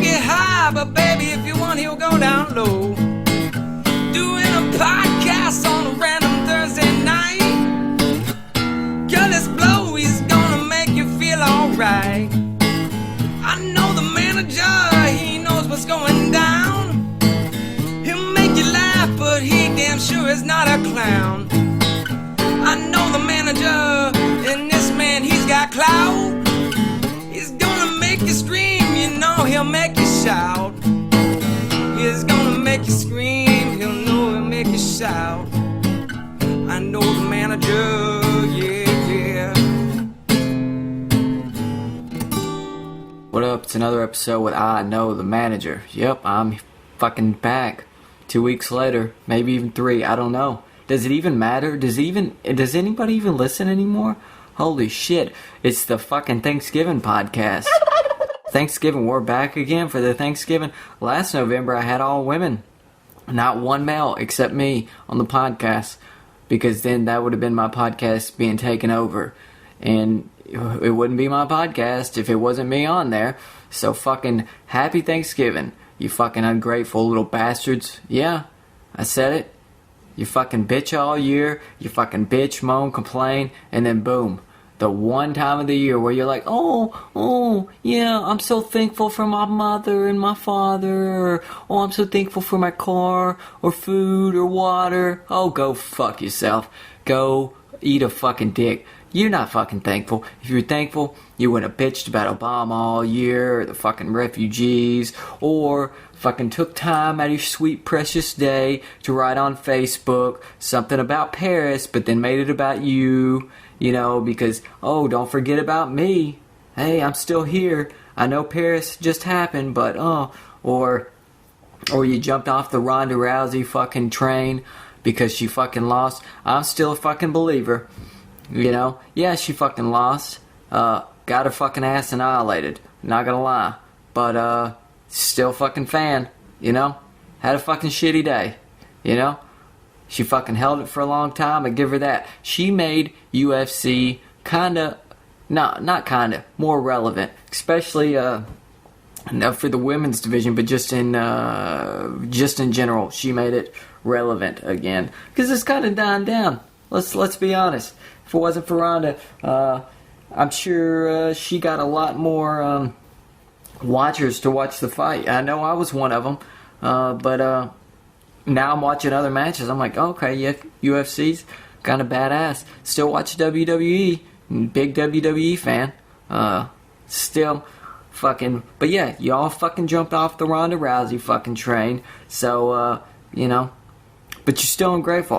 get high, but baby, if you want, he'll go down low. Doing a podcast on a random Thursday night. Girl, this blow, he's gonna make you feel alright. I know the manager, he knows what's going down. He'll make you laugh, but he damn sure is not a clown. I know the manager, and this man, he's got clout. He's gonna make you scream, you know he'll make you shout. He's gonna make you scream, he'll know he'll make you shout. I know the manager, yeah. What up? It's another episode with I Know the Manager. Yep, I'm fucking back. 2 weeks later, maybe even 3, I don't know. Does it even matter? Does anybody even listen anymore? Holy shit, it's the fucking Thanksgiving podcast. Thanksgiving, we're back again for the Thanksgiving. Last November I had all women. Not one male except me on the podcast. Because then that would have been my podcast being taken over. And it wouldn't be my podcast if it wasn't me on there. So fucking happy Thanksgiving, you fucking ungrateful little bastards. Yeah, I said it. You fucking bitch all year, you fucking bitch, moan, complain, and then boom. The one time of the year where you're like, oh, yeah, I'm so thankful for my mother and my father, or, oh, I'm so thankful for my car, or food, or water. Oh, go fuck yourself. Go eat a fucking dick. You're not fucking thankful. If you were thankful, you wouldn't have bitched about Obama all year, or the fucking refugees, or fucking took time out of your sweet precious day to write on Facebook something about Paris, but then made it about you, you know, because, oh, don't forget about me. Hey, I'm still here. I know Paris just happened, but, or you jumped off the Ronda Rousey fucking train because she fucking lost. I'm still a fucking believer. You know, yeah, she fucking lost. Got her fucking ass annihilated. Not gonna lie. But, still fucking fan, you know? Had a fucking shitty day, you know? She fucking held it for a long time. I give her that. She made UFC more relevant. Especially, not for the women's division, but just in general. She made it relevant again. Because it's kind of dying down. Let's be honest. If it wasn't for Ronda, I'm sure she got a lot more watchers to watch the fight. I know I was one of them, but now I'm watching other matches. I'm like, okay, yeah, UFC's kind of badass. Still watch WWE, big WWE fan. Still fucking, but yeah, y'all fucking jumped off the Ronda Rousey fucking train. So you know, but you're still ungrateful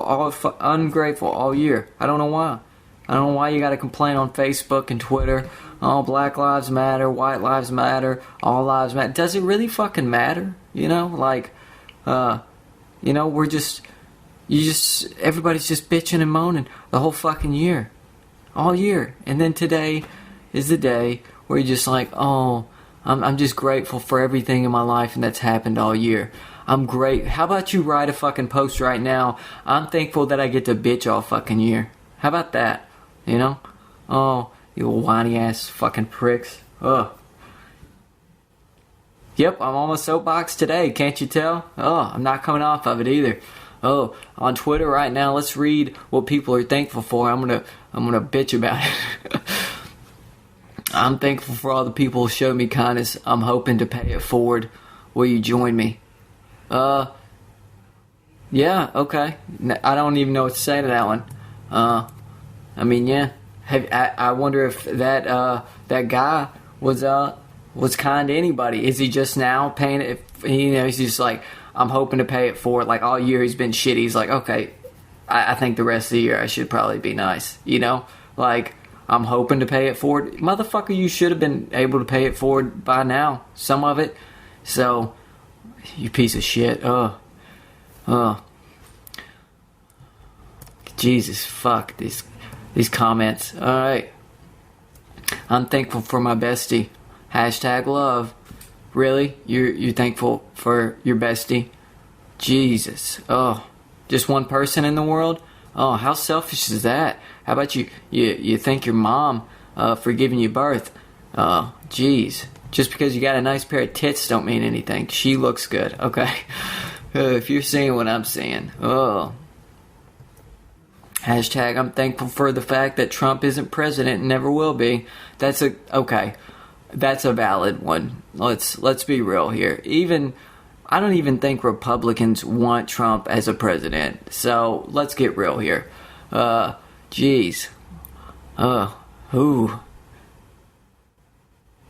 all year. I don't know why. I don't know why you gotta complain on Facebook and Twitter. Oh, Black Lives Matter, White Lives Matter, All Lives Matter. Does it really fucking matter? You know, like, you know, everybody's just bitching and moaning the whole fucking year. All year. And then today is the day where you're just like, oh, I'm just grateful for everything in my life and that's happened all year. I'm great. How about you write a fucking post right now? I'm thankful that I get to bitch all fucking year. How about that? You know? Oh, you whiny ass fucking pricks. Ugh. Yep, I'm on my soapbox today, can't you tell? Oh, I'm not coming off of it either. Oh, on Twitter right now, let's read what people are thankful for. I'm gonna bitch about it. I'm thankful for all the people who showed me kindness. I'm hoping to pay it forward. Will you join me? Yeah, okay. I don't even know what to say to that one. I mean, yeah. I wonder if that guy was kind to anybody. Is he just now paying it? You know, he's just like, I'm hoping to pay it forward. Like all year he's been shitty. He's like, okay, I think the rest of the year I should probably be nice. You know, like I'm hoping to pay it forward. Motherfucker, you should have been able to pay it forward by now. Some of it. So, you piece of shit. Jesus, fuck these comments. Alright. I'm thankful for my bestie. Hashtag love. Really? You're thankful for your bestie? Jesus. Oh. Just one person in the world? Oh, how selfish is that? How about you thank your mom for giving you birth? Oh, jeez. Just because you got a nice pair of tits don't mean anything. She looks good, okay? If you're seeing what I'm seeing. Oh. Hashtag, I'm thankful for the fact that Trump isn't president and never will be. Okay. That's a valid one. Let's be real here. I don't even think Republicans want Trump as a president. So let's get real here. Jeez. Ooh.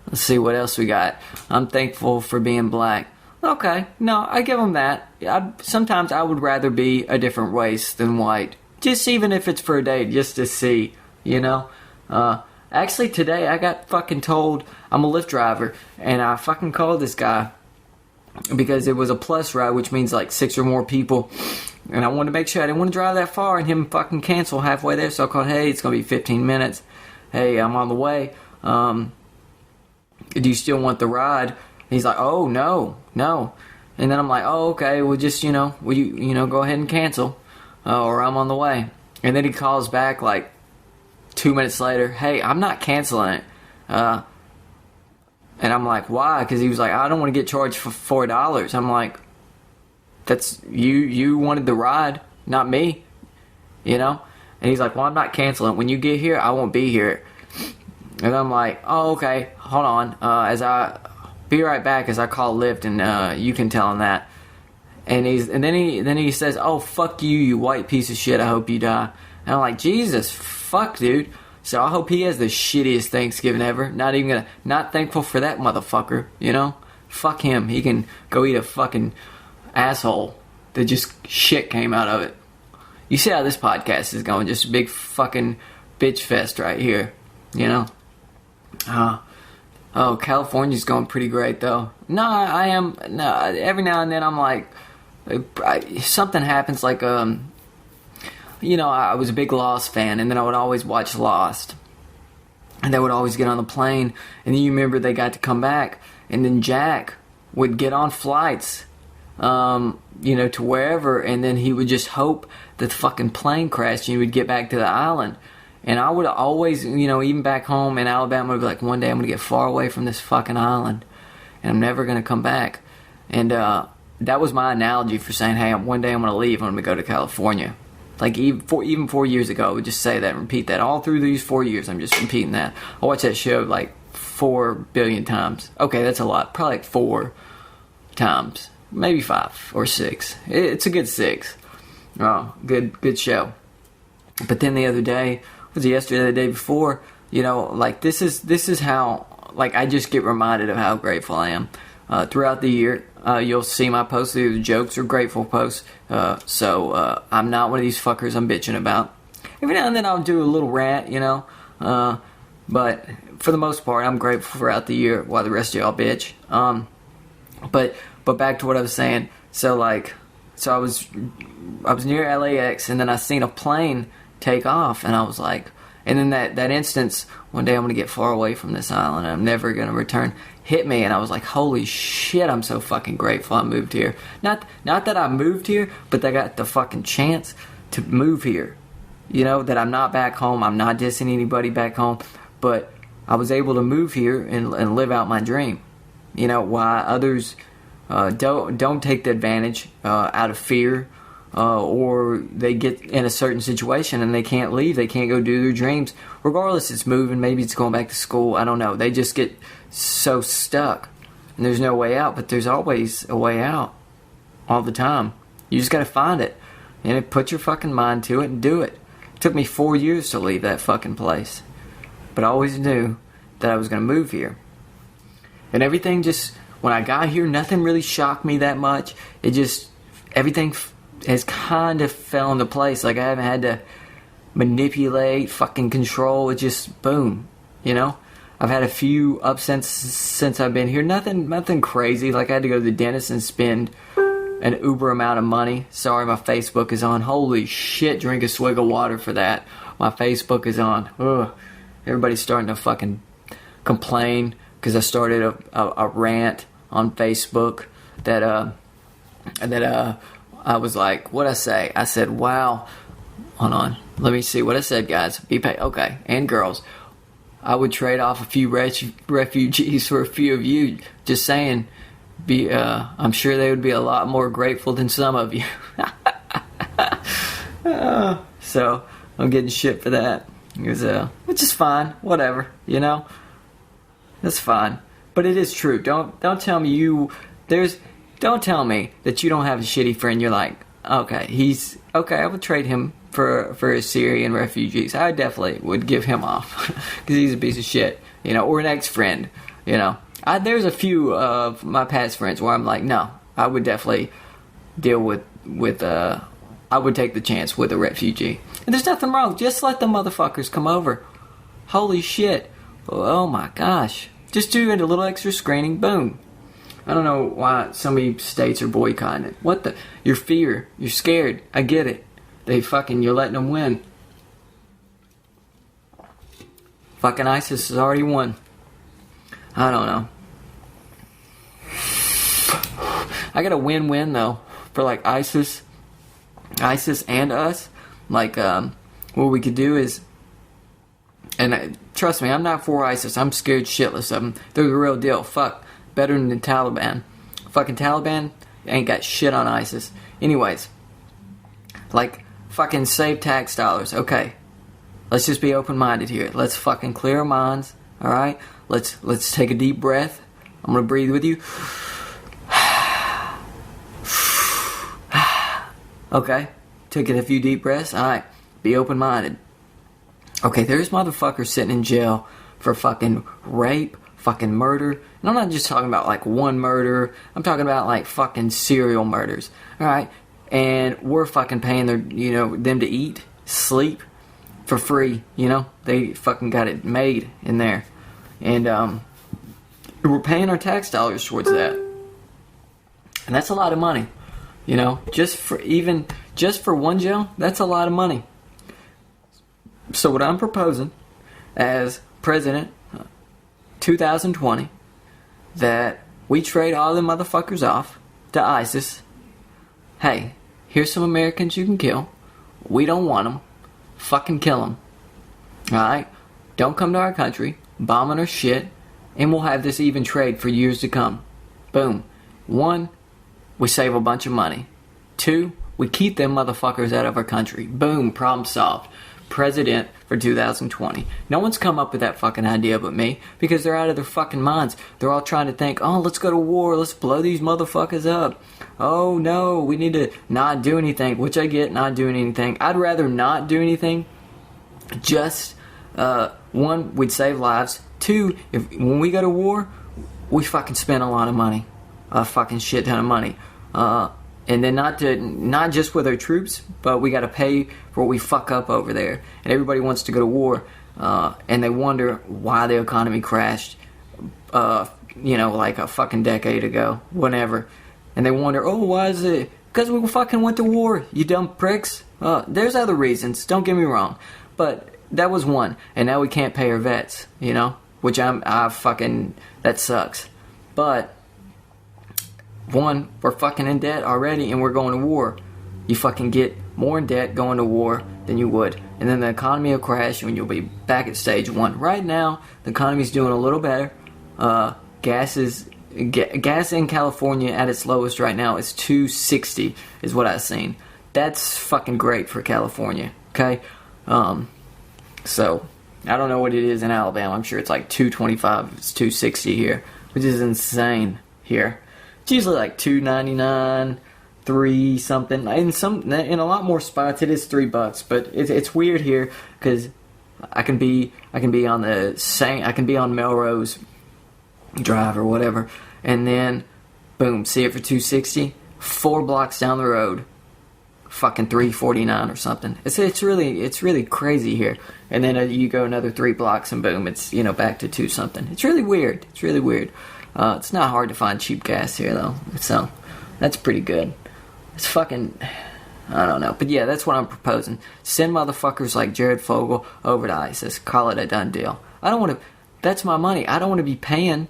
Let's see what else we got. I'm thankful for being black. Okay, no, I give them that. Sometimes I would rather be a different race than white. Just even if it's for a day, just to see, you know? Actually, today I got fucking told, I'm a Lyft driver, and I fucking called this guy because it was a plus ride, which means like 6 or more people, and I wanted to make sure I didn't want to drive that far and him fucking cancel halfway there, so I called, hey, it's going to be 15 minutes. Hey, I'm on the way. Do you still want the ride? And he's like, oh, no. And then I'm like, oh, okay, well, just, will you go ahead and cancel, or I'm on the way. And then he calls back like 2 minutes later, hey, I'm not canceling it. And I'm like, why? Because he was like, I don't want to get charged for $4. I'm like, that's, you wanted the ride, not me, And he's like, well, I'm not canceling. When you get here, I won't be here. And I'm like, oh, okay, hold on. Be right back as I call Lyft, and you can tell him that. And then he says, oh, fuck you, you white piece of shit, I hope you die. And I'm like, Jesus, fuck, dude. So I hope he has the shittiest Thanksgiving ever. Not thankful for that motherfucker, Fuck him. He can go eat a fucking asshole that just shit came out of it. You see how this podcast is going, just a big fucking bitch fest right here, Oh, California's going pretty great, though. No, I am. No, every now and then I'm like, something happens. Like, I was a big Lost fan, and then I would always watch Lost, and they would always get on the plane, and then you remember they got to come back, and then Jack would get on flights, to wherever, and then he would just hope that the fucking plane crashed, and he would get back to the island. And I would always, even back home in Alabama, I'd be like, one day I'm going to get far away from this fucking island, and I'm never going to come back. And that was my analogy for saying, hey, one day I'm going to leave, I'm going to go to California. Like, even 4 years ago, I would just say that and repeat that. All through these 4 years, I'm just repeating that. I watched that show like 4 billion times. Okay, that's a lot. Probably like 4 times. Maybe 5 or 6. It's a good 6. Oh, good show. But then the other day, was it yesterday or the day before, this is how, I just get reminded of how grateful I am. Throughout the year, you'll see my posts, either jokes or grateful posts, so I'm not one of these fuckers I'm bitching about. Every now and then I'll do a little rant, but for the most part, I'm grateful throughout the year while the rest of y'all bitch. But back to what I was saying, so I was near LAX, and then I seen a plane take off, and I was like, and then that instance, one day I'm gonna get far away from this island and I'm never gonna return, hit me, and I was like, holy shit, I'm so fucking grateful I moved here. Not that I moved here, but I got the fucking chance to move here. That I'm not back home, I'm not dissing anybody back home, but I was able to move here and live out my dream. Why others don't take the advantage out of fear, or they get in a certain situation and they can't leave, they can't go do their dreams. Regardless, it's moving, maybe it's going back to school, I don't know. They just get so stuck, and there's no way out, but there's always a way out, all the time. You just gotta find it, and put your fucking mind to it and do it. It took me 4 years to leave that fucking place, but I always knew that I was gonna move here. And everything just, when I got here, nothing really shocked me that much. Everything has kind of fell into place. I haven't had to manipulate, fucking control. It just, boom, I've had a few upsets since I've been here. Nothing crazy. I had to go to the dentist and spend an uber amount of money. Sorry, my Facebook is on. Holy shit, drink a swig of water for that. My Facebook is on. Ugh. Everybody's starting to fucking complain because I started a rant on Facebook that I was like, what'd I say? I said, wow. Hold on. Let me see what I said, guys. Be paid. Okay. And girls. I would trade off a few refugees for a few of you. Just saying. I'm sure they would be a lot more grateful than some of you. So I'm getting shit for that. Which is fine. Whatever. That's fine. But it is true. Don't tell me don't tell me that you don't have a shitty friend. You're like, okay, I would trade him for Syrian refugees. I definitely would give him off because he's a piece of shit, or an ex-friend, there's a few of my past friends where I'm like, no, I would definitely deal with I would take the chance with a refugee. And there's nothing wrong. Just let the motherfuckers come over. Holy shit. Oh my gosh. Just do a little extra screening. Boom. I don't know why so many states are boycotting it. What the? You're scared. I get it. You're letting them win. Fucking ISIS has already won. I don't know. I got a win-win though for like ISIS and us. Like, what we could do is, and trust me, I'm not for ISIS. I'm scared shitless of them. They're the real deal. Fuck, better than the Taliban. Fucking Taliban ain't got shit on ISIS. Anyways, like, fucking save tax dollars. Okay, let's just be open-minded here. Let's fucking clear our minds. All right, let's take a deep breath. I'm gonna breathe with you. Okay, took it a few deep breaths. All right, be open-minded. Okay, there's motherfuckers sitting in jail for fucking rape, fucking murder. And I'm not just talking about like one murder. I'm talking about like fucking serial murders. All right, and we're fucking paying them to eat, sleep for free. They fucking got it made in there. And we're paying our tax dollars towards that. And that's a lot of money. Just for one jail, that's a lot of money. So what I'm proposing as president 2020, that we trade all the motherfuckers off to ISIS. Hey, here's some Americans you can kill. We don't want them. Fucking kill them. Alright? Don't come to our country, bombing our shit, and we'll have this even trade for years to come. Boom. 1, we save a bunch of money. 2, we keep them motherfuckers out of our country. Boom, problem solved. President for 2020. No one's come up with that fucking idea but me, because they're out of their fucking minds. They're all trying to think, oh, let's go to war, let's blow these motherfuckers up. Oh no, we need to not do anything, which I get, not doing anything. I'd rather not do anything. Just, 1, we'd save lives. 2, when we go to war, we fucking spend a lot of money. A fucking shit ton of money. And then not just with our troops, but we got to pay for what we fuck up over there. And everybody wants to go to war, and they wonder why the economy crashed, like a fucking decade ago, whenever. And they wonder, oh, why is it? Because we fucking went to war, you dumb pricks. There's other reasons, don't get me wrong, but that was one. And now we can't pay our vets, which that sucks. But 1, we're fucking in debt already and we're going to war. You fucking get more in debt going to war than you would. And then the economy will crash and you'll be back at stage 1. Right now, the economy's doing a little better. Gas in California at its lowest right now is $2.60 is what I've seen. That's fucking great for California, okay? So, I don't know what it is in Alabama. I'm sure it's like $2.25. It's $2.60 here, which is insane here. It's usually like $2.99, $3 something. In a lot more spots it is $3, but it's weird here because I can be on Melrose Drive or whatever, and then boom, see it for $2.60. 4 blocks down the road, fucking $3.49 or something. It's really crazy here. And then you go another 3 blocks and boom, it's back to 2 something. It's really weird. It's not hard to find cheap gas here though, so that's pretty good. It's fucking, I don't know, but yeah, that's what I'm proposing. Send motherfuckers like Jared Fogle over to ISIS. Call it a done deal. That's my money. I don't want to be paying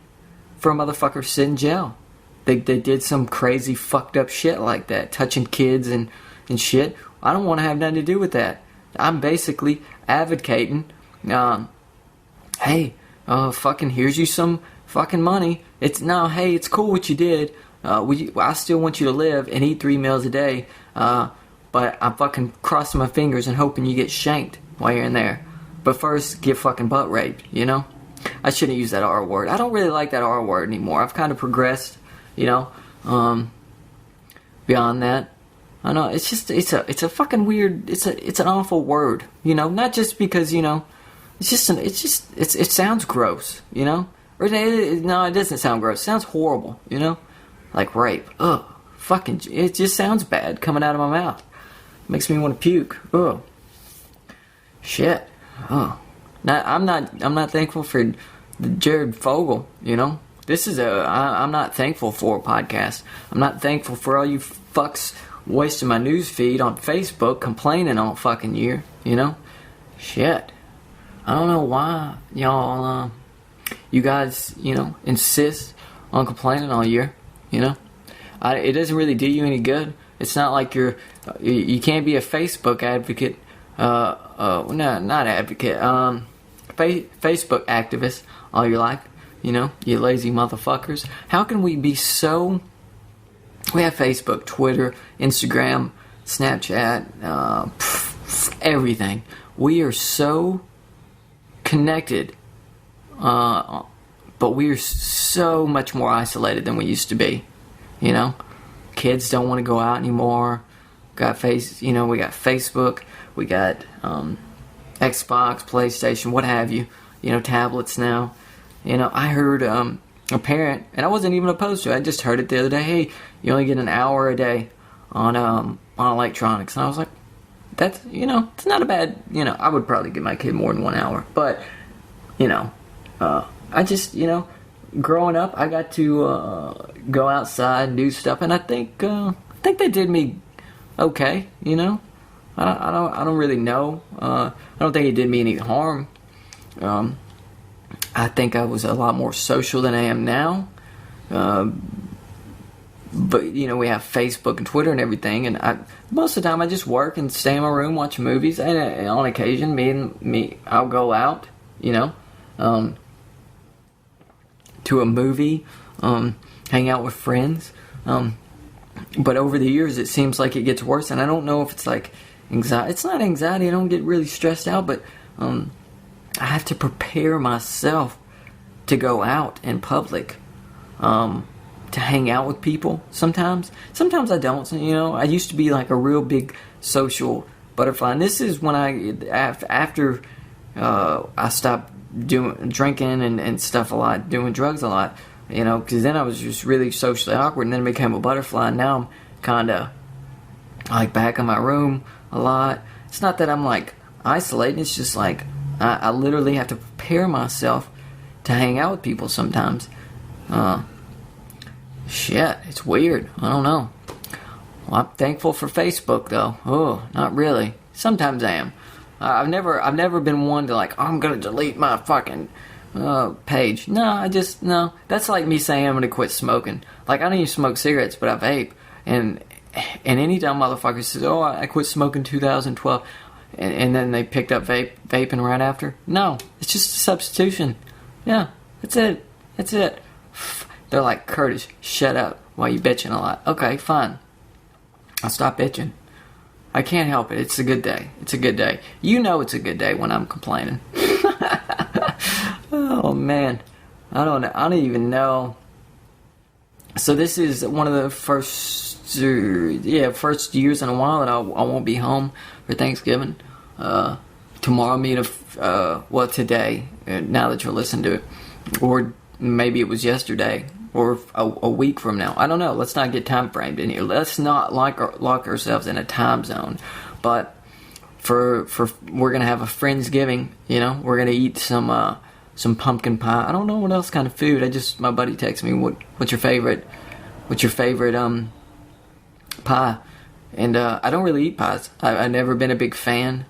for a motherfucker sit in jail. They did some crazy fucked up shit like that, touching kids and shit. I don't want to have nothing to do with that. I'm basically advocating hey, fucking here's you some fucking money. Hey, it's cool what you did. I still want you to live and eat 3 meals a day. But I'm fucking crossing my fingers and hoping you get shanked while you're in there. But first, get fucking butt raped, you know? I shouldn't use that R word. I don't really like that R word anymore. I've kind of progressed, you know? Beyond that. I know, it's a fucking weird, it's an awful word, you know? Not just because, you know, it sounds gross, you know? No, it doesn't sound gross. It sounds horrible, you know? Like rape. Ugh. Fucking, it just sounds bad coming out of my mouth. Makes me want to puke. Ugh. Shit. Oh. Now, I'm not thankful for Jared Fogle, you know? I'm not thankful for a podcast. I'm not thankful for all you fucks wasting my news feed on Facebook complaining all fucking year, you know? Shit. I don't know why y'all, you guys, you know, insist on complaining all year, you know? It doesn't really do you any good. It's not like you can't be a Facebook advocate, not advocate, Facebook activist all your life, you know, you lazy motherfuckers. How can we be so, we have Facebook, Twitter, Instagram, Snapchat, everything. We are so connected, but we are so much more isolated than we used to be. You know, kids don't want to go out anymore. We got Facebook, we got Xbox, PlayStation, what have you. You know, tablets now. You know, I heard a parent, and I wasn't even opposed to it. I just heard it the other day. Hey, you only get an hour a day on electronics, and I was like, that's, you know, it's not a bad. You know, I would probably give my kid more than 1 hour, but you know, I just, you know. Growing up, I got to go outside and do stuff, and I think they did me okay. You know, I don't really know. I don't think it did me any harm. I think I was a lot more social than I am now. But you know, we have Facebook and Twitter and everything, and most of the time I just work and stay in my room, watch movies, and on occasion, I'll go out. You know. To a movie, hang out with friends, but over the years it seems like it gets worse, and I don't know if it's like anxiety. It's not anxiety. I don't get really stressed out, but I have to prepare myself to go out in public, to hang out with people. Sometimes I don't. You know, I used to be like a real big social butterfly, and this is when after I stopped drinking and stuff a lot, doing drugs a lot, you know, because then I was just really socially awkward, and then I became a butterfly, and now I'm kind of like back in my room a lot. It's not that I'm like isolating, it's just like I literally have to prepare myself to hang out with people sometimes. Shit, it's weird. I don't know. Well, I'm thankful for Facebook though. Oh, not really. Sometimes I am. I've never been one to like, I'm gonna delete my fucking page. No. That's like me saying I'm gonna quit smoking. Like, I don't even smoke cigarettes, but I vape. And anytime motherfucker says, oh, I quit smoking 2012, and then they picked up vaping right after. No, it's just a substitution. Yeah, that's it. They're like, Curtis, shut up while you bitching a lot. Okay, fine. I'll stop bitching. I can't help it. It's a good day. You know it's a good day when I'm complaining. Oh, man. I don't even know. So this is one of the first years in a while that I won't be home for Thanksgiving. Tomorrow, today, now that you're listening to it. Or maybe it was yesterday. Or a week from now. I don't know. Let's not get time framed in here. Let's not lock ourselves in a time zone. But for we're gonna have a Friendsgiving. You know, we're gonna eat some pumpkin pie. I don't know what else kind of food. My buddy texted me, what's your favorite pie? And I don't really eat pies. I've never been a big fan.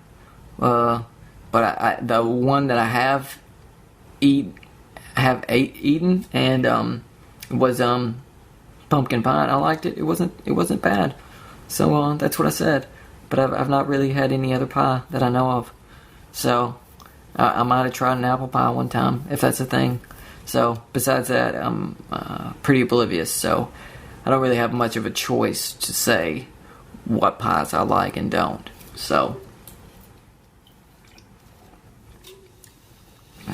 But the one that I have eaten and was pumpkin pie. I liked it. It wasn't bad. So that's what I said. But I've not really had any other pie that I know of. So I might have tried an apple pie one time, if that's a thing. So, besides that, I'm pretty oblivious. So, I don't really have much of a choice to say what pies I like and don't. So,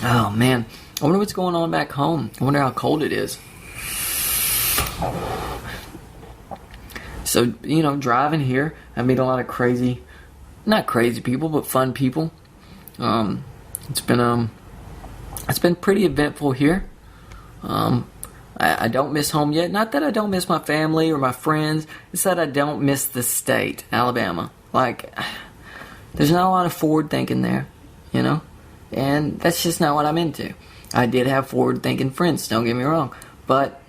oh man, I wonder what's going on back home. I wonder how cold it is. So, driving here, I meet a lot of not crazy people, but fun people. It's been pretty eventful here. I don't miss home yet. Not that I don't miss my family or my friends. It's that I don't miss the state, Alabama. Like, there's not a lot of forward thinking there, and that's just not what I'm into. I did have forward thinking friends, don't get me wrong, but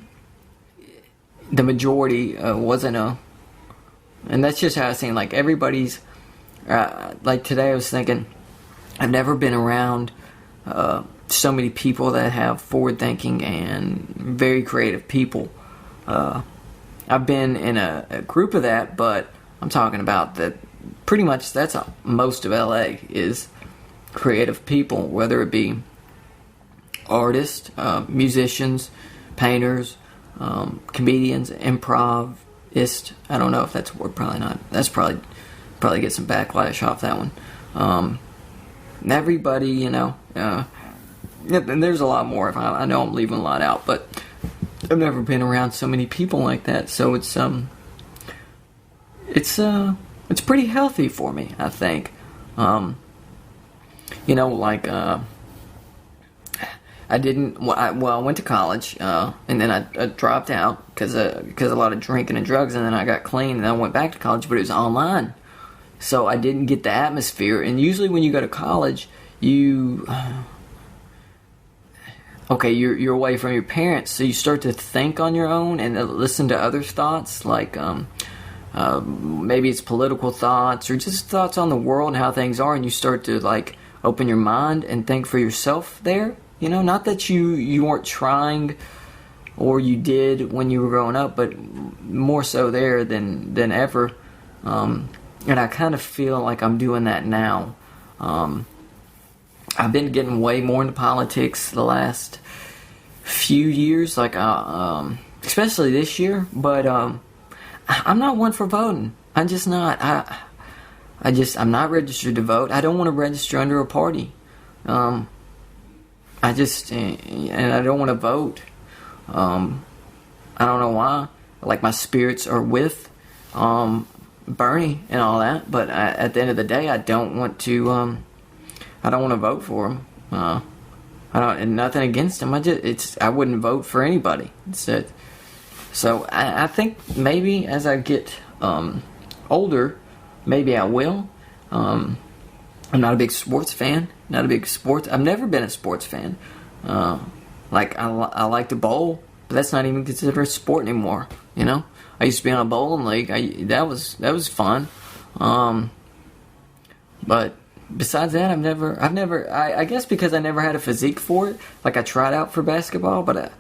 the majority wasn't and that's just how I seen. Like, everybody's like today I was thinking, I've never been around so many people that have forward thinking and very creative people. I've been in a group of that, but I'm talking about that pretty much that's most of LA is creative people, whether it be artists, musicians, painters, comedians, improvists. I don't know if that's a word, probably not. That's probably get some backlash off that one. Everybody, and there's a lot more. I know I'm leaving a lot out, but I've never been around so many people like that. So it's pretty healthy for me, I think. I went to college, and then I dropped out because a lot of drinking and drugs, and then I got clean, and I went back to college, but it was online. So I didn't get the atmosphere. And usually when you go to college, you're away from your parents, so you start to think on your own and listen to others' thoughts, like maybe it's political thoughts or just thoughts on the world and how things are, and you start to like open your mind and think for yourself there. Not that you weren't trying or you did when you were growing up, but more so there than ever. And I kind of feel like I'm doing that now. I've been getting way more into politics the last few years, like especially this year. But I'm not one for voting. I'm just not. I'm not registered to vote. I don't want to register under a party. And I don't want to vote. I don't know why. Like, my spirits are with Bernie and all that, but at the end of the day, I don't want to vote for him. And nothing against him. I wouldn't vote for anybody. So I think maybe as I get older, maybe I will. I'm not a big sports fan. I've never been a sports fan. Like, I like to bowl, but that's not even considered a sport anymore. I used to be on a bowling league. That was fun. But besides that, I guess because I never had a physique for it. Like, I tried out for basketball, but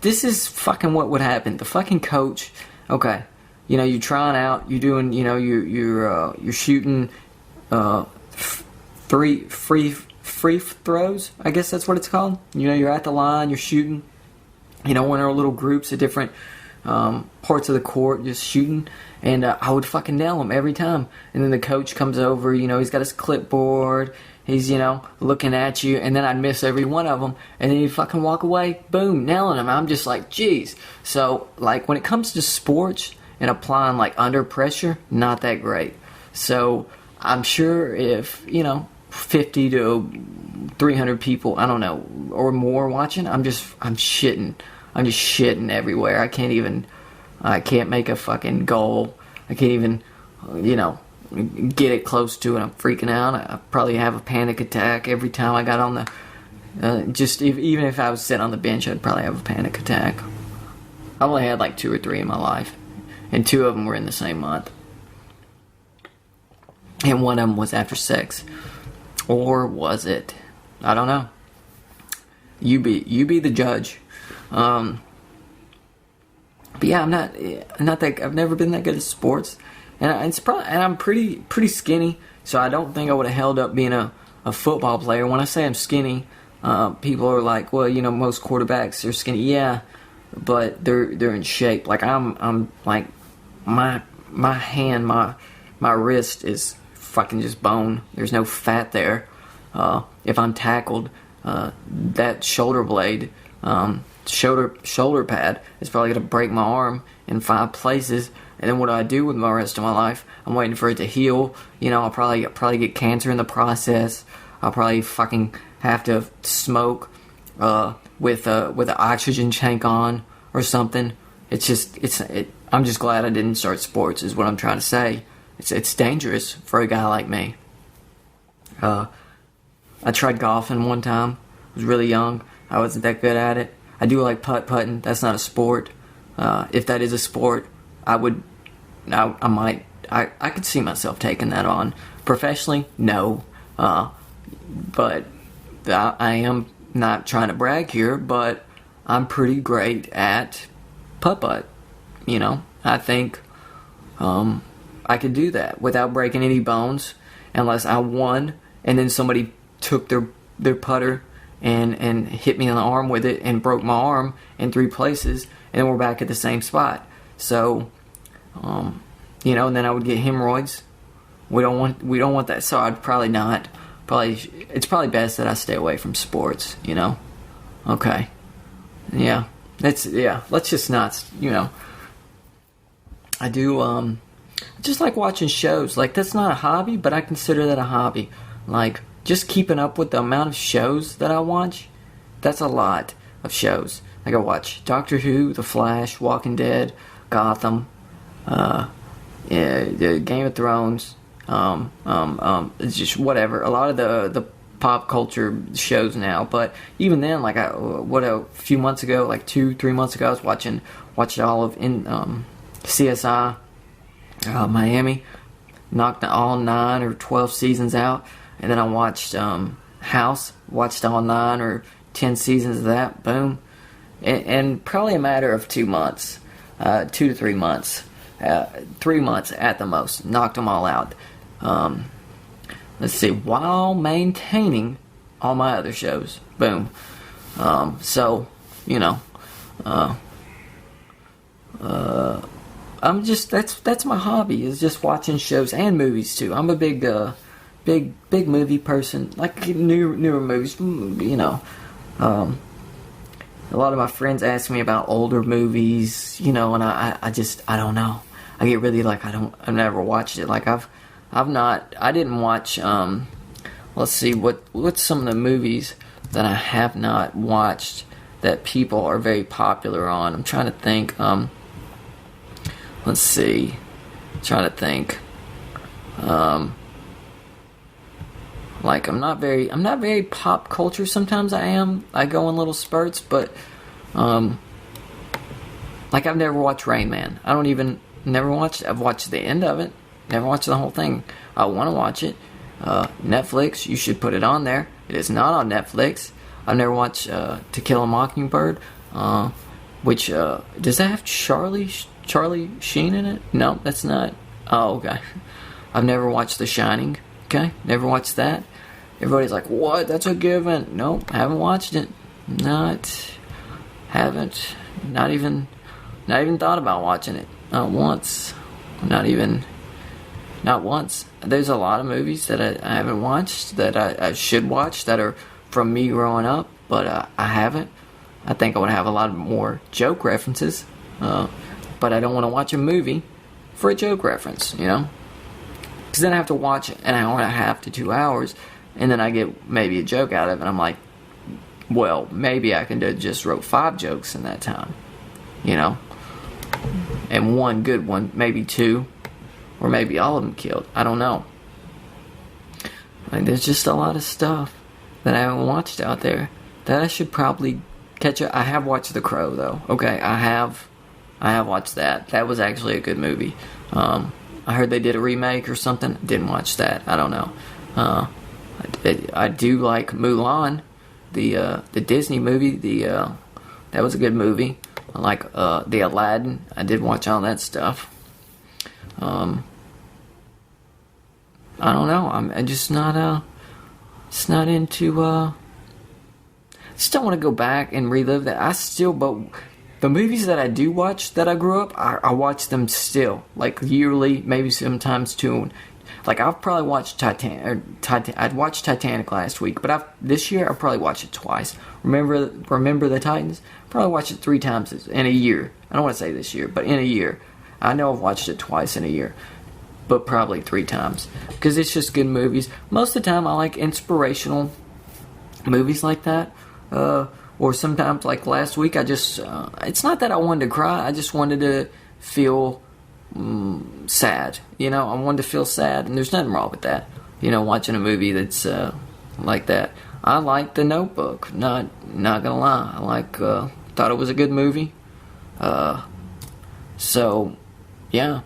this is fucking what would happen. The fucking coach, okay, you're trying out, you're doing, you're shooting three free throws. I guess that's what it's called. You're at the line, you're shooting. One of our little groups of different parts of the court, just shooting, and I would fucking nail him every time. And then the coach comes over, he's got his clipboard, he's looking at you, and then I'd miss every one of them, and then he'd fucking walk away, boom, nailing him. I'm just like, jeez. So, like, when it comes to sports and applying, like, under pressure, not that great. So I'm sure if 50 to 300 people, I don't know, or more watching, I'm just shitting everywhere. I can't make a fucking goal. I can't even, get it close to it. I'm freaking out. I probably have a panic attack every time I got on the, even if I was sitting on the bench, I'd probably have a panic attack. I only had like 2 or 3 in my life, and 2 of them were in the same month. And one of them was after sex. Or was it? I don't know. You be the judge. But yeah, I'm not that. I've never been that good at sports, and I'm pretty skinny, so I don't think I would have held up being a a football player. When I say I'm skinny, people are like, well, most quarterbacks are skinny. Yeah, but they're in shape. Like I'm like my hand, my wrist is fucking just bone. There's no fat there. If I'm tackled, that shoulder blade, shoulder pad is probably gonna break my arm in 5 places. And then what do I do with the rest of my life? I'm waiting for it to heal. I'll probably get cancer in the process. I'll probably fucking have to smoke with an oxygen tank on or something. I'm just glad I didn't start sports, is what I'm trying to say. It's dangerous for a guy like me. I tried golfing one time. I was really young. I wasn't that good at it. I do like putt-putting. That's not a sport. If that is a sport, I could see myself taking that on. Professionally, no. But I am not trying to brag here, but I'm pretty great at putt-putt. I think I could do that without breaking any bones, unless I won and then somebody took their putter and hit me on the arm with it and broke my arm in 3 places, and then we're back at the same spot. So, and then I would get hemorrhoids. We don't want that. So I'd probably not. It's probably best that I stay away from sports. Okay. Yeah. Let's just not. I do. I just like watching shows. Like, that's not a hobby, but I consider that a hobby. Like, just keeping up with the amount of shows that I watch. That's a lot of shows. Like, I watch Doctor Who, The Flash, Walking Dead, Gotham, Game of Thrones, it's just whatever. A lot of the pop culture shows now, but even then, like a few months ago, like 2-3 months ago, I was watching all of CSI Miami, knocked all 9 or 12 seasons out, and then I watched House, watched all 9 or 10 seasons of that. Boom. And probably a matter of 2 months, 2 to 3 months, 3 months at the most, knocked them all out. Let's see, while maintaining all my other shows. Boom. So, I'm just, that's my hobby, is just watching shows and movies too. I'm a big movie person, like newer movies, a lot of my friends ask me about older movies, and I don't know. I get really I've never watched it. Like I didn't watch, let's see, what's some of the movies that I have not watched that people are very popular on. I'm trying to think, let's see, like I'm not very pop culture. Sometimes I go in little spurts, but like I've never watched Rain Man. I've watched the end of it, never watched the whole thing. I want to watch it. Netflix, you should put it on there. It is not on Netflix. I've never watched To Kill a Mockingbird, which does that have Charlie Sheen in it? No, that's not. Oh, okay. I've never watched The Shining. Okay, never watched that. Everybody's like, what? That's a given. Nope, haven't watched it. Not even thought about watching it. Not once. Not once. There's a lot of movies that I haven't watched that I should watch that are from me growing up, but I haven't. I think I would have a lot more joke references, but I don't want to watch a movie for a joke reference, Because then I have to watch an hour and a half to 2 hours, and then I get maybe a joke out of it. I'm like, well, maybe I can just wrote 5 jokes in that time, and one good one, maybe 2, or maybe all of them killed. I don't know. Like, there's just a lot of stuff that I haven't watched out there that I should probably catch up. I have watched The Crow, though. Okay, I have watched that. That was actually a good movie. I heard they did a remake or something. Didn't watch that. I don't know. I do like Mulan, the Disney movie. That was a good movie. I like the Aladdin. I did watch all that stuff. I don't know. I'm just not Just not into, just don't want to go back and relive that. But the movies that I do watch that I grew up, I watch them still. Like yearly, maybe sometimes two. Like I've probably watched Titanic. I'd watched Titanic last week, but this year I'll probably watch it twice. Remember the Titans? Probably watched it 3 times in a year. I don't want to say this year, but in a year. I know I've watched it twice in a year, but probably 3 times because it's just good movies. Most of the time, I like inspirational movies like that. Or sometimes, like last week, I just it's not that I wanted to cry. I just wanted to feel sad. I wanted to feel sad, and there's nothing wrong with that. Watching a movie that's like that. I like The Notebook. Not gonna lie. Thought it was a good movie. So yeah.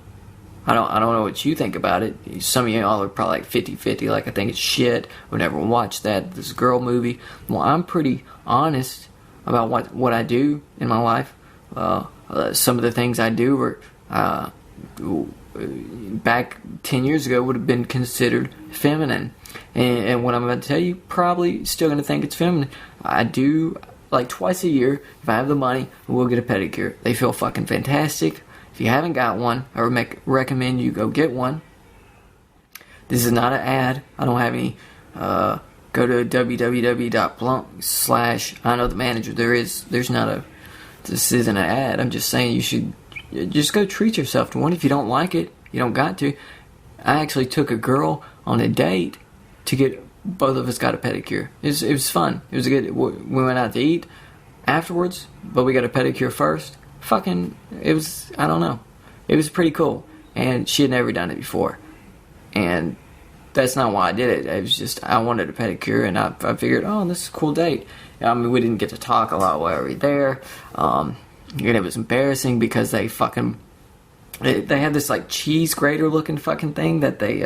I don't know what you think about it. Some of y'all are probably like 50-50, like I think it's shit. Would never watch that. This girl movie. Well, I'm pretty honest about what I do in my life. Some of the things I do are back 10 years ago would have been considered feminine. And what I'm about to tell you, probably still going to think it's feminine. I do, like twice a year, if I have the money, we'll get a pedicure. They feel fucking fantastic. If you haven't got one, I would recommend you go get one. This is not an ad. I don't have any. Go to www.plunk/IKnowTheManager. There's not a. This isn't an ad. I'm just saying you should just go treat yourself to one. If you don't like it, you don't got to. I actually took a girl on a date to get both of us got a pedicure. It was fun. It was good. We went out to eat afterwards, but we got a pedicure first. It was, I don't know. It was pretty cool. And she had never done it before. And that's not why I did it. It was just, I wanted a pedicure, and I figured, this is a cool date. I mean, we didn't get to talk a lot while we were there. And it was embarrassing because they had this like cheese grater looking fucking thing that they,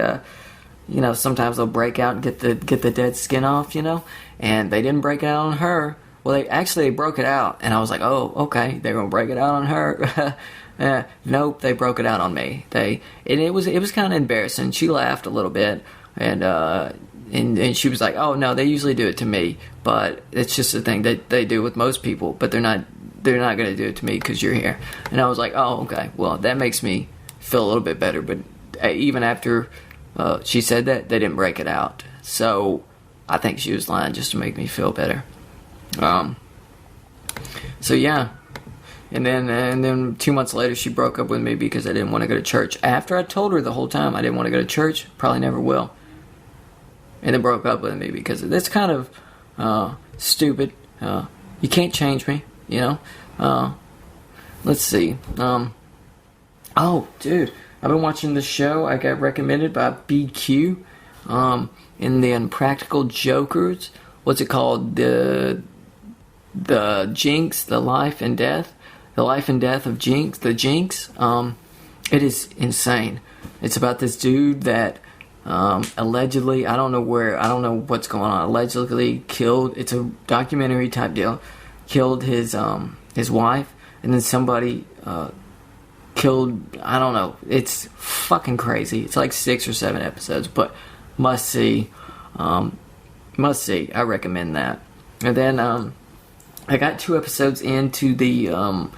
sometimes they'll break out and get the dead skin off, and they didn't break it out on her. Well, they broke it out, and I was like, oh, okay, they're gonna break it out on her. Nope, they broke it out on me. It was kind of embarrassing. She laughed a little bit, and she was like, oh no, they usually do it to me, but it's just a thing that they do with most people, but they're not gonna do it to me because you're here. And I was like, oh, okay, well that makes me feel a little bit better. But even after she said that, they didn't break it out, so I think she was lying just to make me feel better. So yeah, and then 2 months later she broke up with me because I didn't want to go to church. After I told her the whole time I didn't want to go to church, probably never will, and then broke up with me because that's kind of stupid. You can't change me, Let's see. Oh, dude, I've been watching this show I got recommended by BQ. In the Impractical Jokers. What's it called? The Jinx, the life and death of Jinx, the Jinx. It is insane. It's about this dude that allegedly, I don't know what's going on. Allegedly killed. It's a documentary type deal. Killed his wife, and then somebody killed. I don't know. It's fucking crazy. It's like 6 or 7 episodes, but must see. Must see. I recommend that. And then I got 2 episodes into the The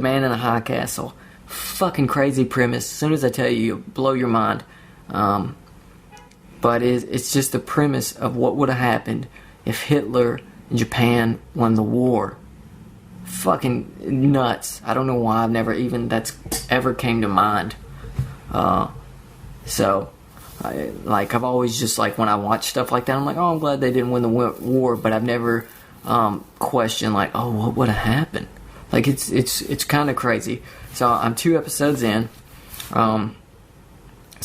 Man in the High Castle. Fucking crazy premise. As soon as I tell you, you'll blow your mind. But it's just the premise of what would have happened if Hitler and Japan won the war. Fucking nuts. I don't know why that's ever came to mind. I've always just like when I watch stuff like that, I'm like, oh, I'm glad they didn't win the war, but I've never questioned like, oh, what would have happened? Like it's kind of crazy. So I'm 2 episodes in, so I'm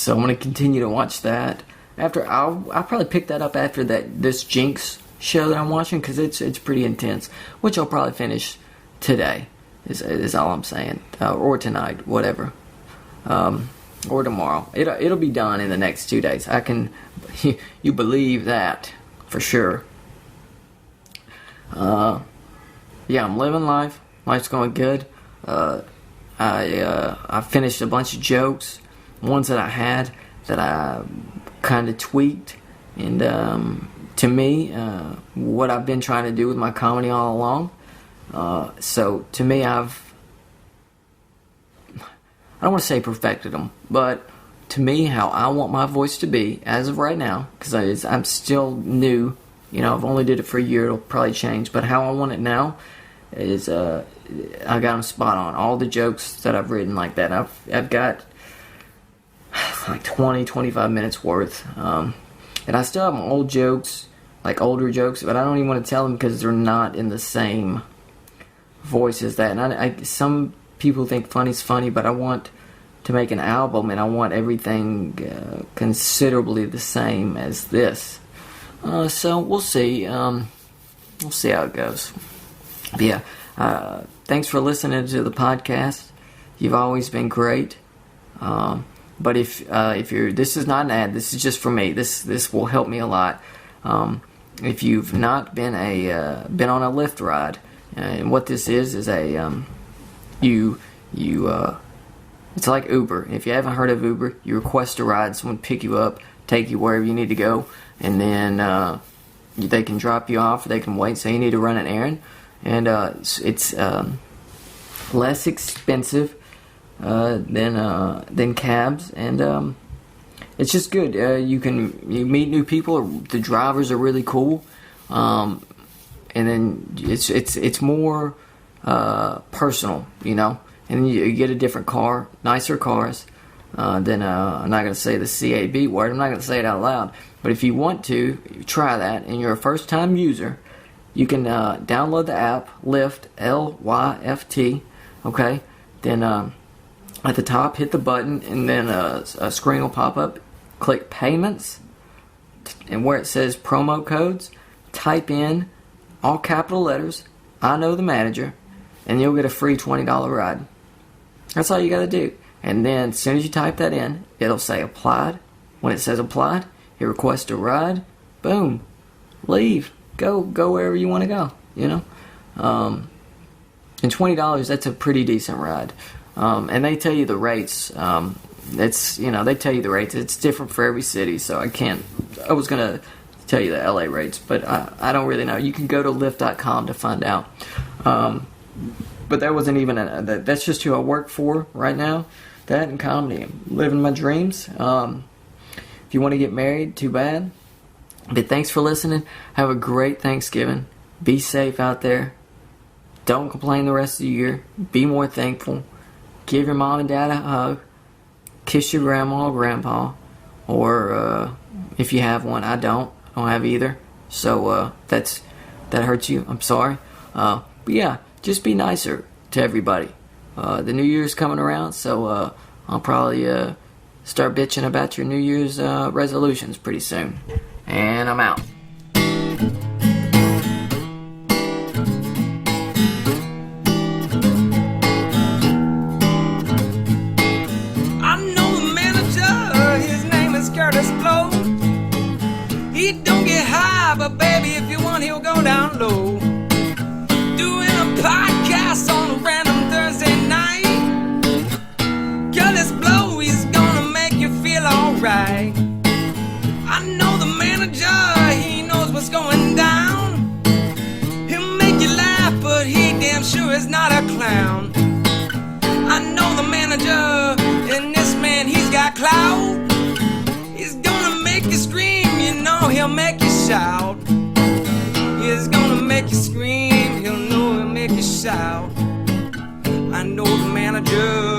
gonna continue to watch that. After I'll probably pick that up after this Jinx show that I'm watching because it's pretty intense, which I'll probably finish today. Is all I'm saying, or tonight, whatever. Or tomorrow. It'll be done in the next 2 days. I can, you believe that for sure. Yeah, I'm living life. Life's going good. I finished a bunch of jokes, ones that I had that I kind of tweaked, And to me, what I've been trying to do with my comedy all along. So to me, I don't want to say perfected them, but to me, how I want my voice to be as of right now, because I'm still new. I've only did it for a year. It'll probably change, but how I want it now is I got them spot on. All the jokes that I've written like that, I've got like 25 minutes worth. And I still have my old jokes, like older jokes, but I don't even want to tell them because they're not in the same voice as that. And some people think funny's funny, but I want to make an album, and I want everything considerably the same as this. So we'll see. We'll see how it goes. But yeah, thanks for listening to the podcast. You've always been great. But if you're, this is not an ad. This is just for me. This will help me a lot. If you've not been been on a Lyft ride, and what this is a it's like Uber. If you haven't heard of Uber, you request a ride. Someone pick you up, take you wherever you need to go, and then they can drop you off. Or they can wait. Say you need to run an errand, and it's less expensive than cabs, and it's just good. You meet new people. The drivers are really cool, and then it's more personal, And you get a different car, nicer cars. Then I'm not going to say the CAB word. I'm not going to say it out loud. But if you want to, try that, and you're a first-time user, you can download the app, Lyft, Lyft, okay? Then at the top, hit the button, and then a screen will pop up. Click Payments, and where it says Promo Codes, type in, all capital letters, I Know the Manager, and you'll get a free $20 ride. That's all you got to do. And then as soon as you type that in, it'll say Applied. When it says Applied, you request a ride, boom, leave, go wherever you want to go, And $20, that's a pretty decent ride. And they tell you the rates. They tell you the rates. It's different for every city, so I was going to tell you the LA rates, but I don't really know. You can go to Lyft.com to find out. But that wasn't even that's just who I work for right now. That and comedy. I'm living my dreams. If you want to get married, too bad. But thanks for listening. Have a great Thanksgiving. Be safe out there. Don't complain the rest of the year. Be more thankful. Give your mom and dad a hug. Kiss your grandma or grandpa. Or if you have one, I don't have either. So that hurts you. I'm sorry. But yeah, just be nicer to everybody. The New Year's coming around, so I'll probably start bitching about your New Year's resolutions pretty soon. And I'm out. He don't get high, but baby, if you want, he'll go down low. Doing a podcast on a random Thursday night. Girl, this blow, he's gonna make you feel alright. I know the manager, he knows what's going down. He'll make you laugh, but he damn sure is not a clown. I know the manager, and this man, he's got clout. He's gonna make you scream, he'll make you shout. He's gonna make you scream, he'll make you shout. I know the manager.